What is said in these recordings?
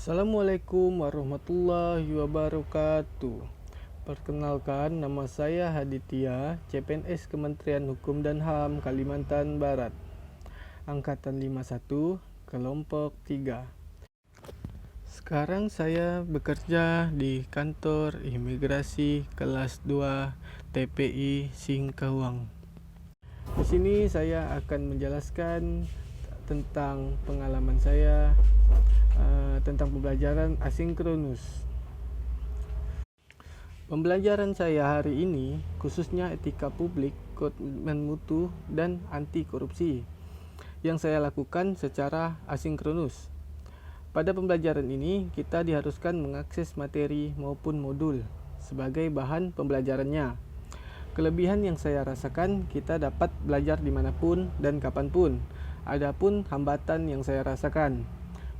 Assalamualaikum warahmatullahi wabarakatuh. Perkenalkan, nama saya Haditya, CPNS Kementerian Hukum dan HAM Kalimantan Barat, Angkatan 51, Kelompok 3. Sekarang saya bekerja di kantor imigrasi kelas 2 TPI Singkawang. Di sini saya akan menjelaskan tentang pengalaman saya tentang pembelajaran asinkronus. Pembelajaran saya hari ini khususnya etika publik, komitmen mutu, dan anti korupsi yang saya lakukan secara asinkronus. Pada pembelajaran ini kita diharuskan mengakses materi maupun modul sebagai bahan pembelajarannya. Kelebihan yang saya rasakan, kita dapat belajar dimanapun dan kapanpun. Adapun hambatan yang saya rasakan,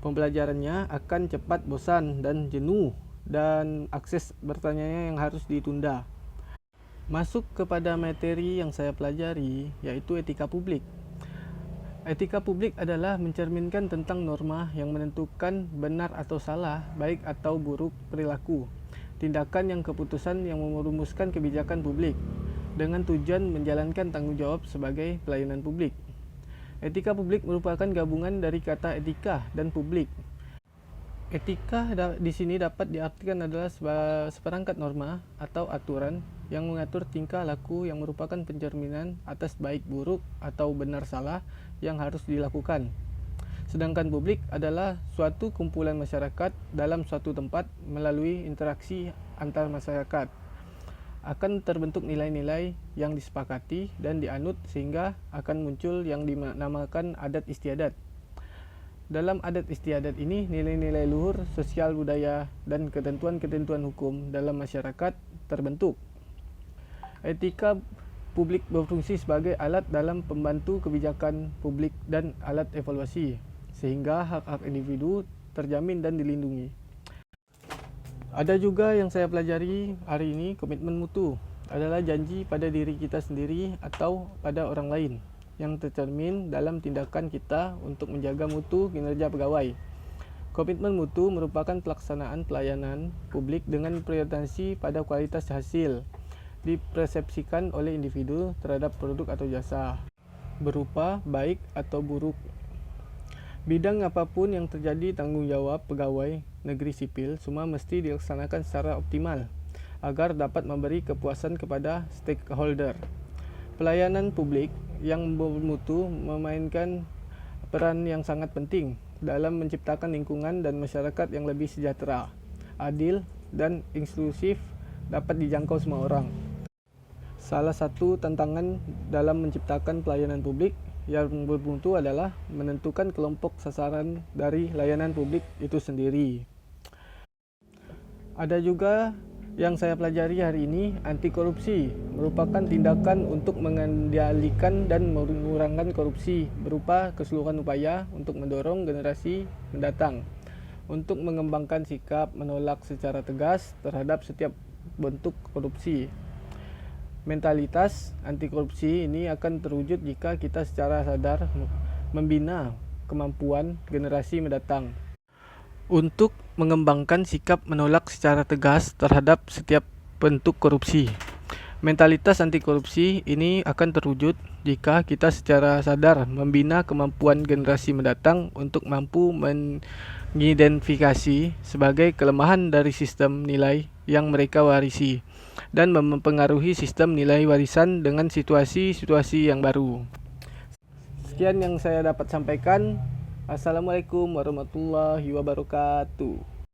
pembelajarannya akan cepat bosan dan jenuh, dan akses bertanya yang harus ditunda. Masuk kepada materi yang saya pelajari, yaitu etika publik. Etika publik adalah mencerminkan tentang norma yang menentukan benar atau salah, baik atau buruk perilaku, tindakan yang keputusan yang merumuskan kebijakan publik, dengan tujuan menjalankan tanggung jawab sebagai pelayanan publik. Etika publik merupakan gabungan dari kata etika dan publik. Etika di sini dapat diartikan adalah seperangkat norma atau aturan yang mengatur tingkah laku yang merupakan pencerminan atas baik buruk atau benar salah yang harus dilakukan. Sedangkan publik adalah suatu kumpulan masyarakat dalam suatu tempat melalui interaksi antar masyarakat. Akan terbentuk nilai-nilai yang disepakati dan dianut sehingga akan muncul yang dinamakan adat istiadat. Dalam adat istiadat ini, nilai-nilai luhur sosial budaya dan ketentuan-ketentuan hukum dalam masyarakat terbentuk. Etika publik berfungsi sebagai alat dalam pembantu kebijakan publik dan alat evaluasi, sehingga hak-hak individu terjamin dan dilindungi. Ada juga yang saya pelajari hari ini, komitmen mutu adalah janji pada diri kita sendiri atau pada orang lain yang tercermin dalam tindakan kita untuk menjaga mutu kinerja pegawai. Komitmen mutu merupakan pelaksanaan pelayanan publik dengan prioritasasi pada kualitas hasil dipersepsikan oleh individu terhadap produk atau jasa, berupa baik atau buruk. Bidang apapun yang terjadi tanggung jawab pegawai negeri sipil semua mesti dilaksanakan secara optimal agar dapat memberi kepuasan kepada stakeholder. Pelayanan publik yang bermutu memainkan peran yang sangat penting dalam menciptakan lingkungan dan masyarakat yang lebih sejahtera, adil, dan inklusif dapat dijangkau semua orang. Salah satu tantangan dalam menciptakan pelayanan publik yang bermutu adalah menentukan kelompok sasaran dari layanan publik itu sendiri. Ada juga yang saya pelajari hari ini, anti korupsi merupakan tindakan untuk mengendalikan dan mengurangkan korupsi berupa keseluruhan upaya untuk mendorong generasi mendatang untuk mengembangkan sikap menolak secara tegas terhadap setiap bentuk korupsi. Mentalitas anti korupsi ini akan terwujud jika kita secara sadar membina kemampuan generasi mendatang untuk mengembangkan sikap menolak secara tegas terhadap setiap bentuk korupsi. Mentalitas anti korupsi ini akan terwujud jika kita secara sadar membina kemampuan generasi mendatang untuk mampu mengidentifikasi sebagai kelemahan dari sistem nilai yang mereka warisi dan mempengaruhi sistem nilai warisan dengan situasi-situasi yang baru. Sekian yang saya dapat sampaikan. Assalamualaikum warahmatullahi wabarakatuh.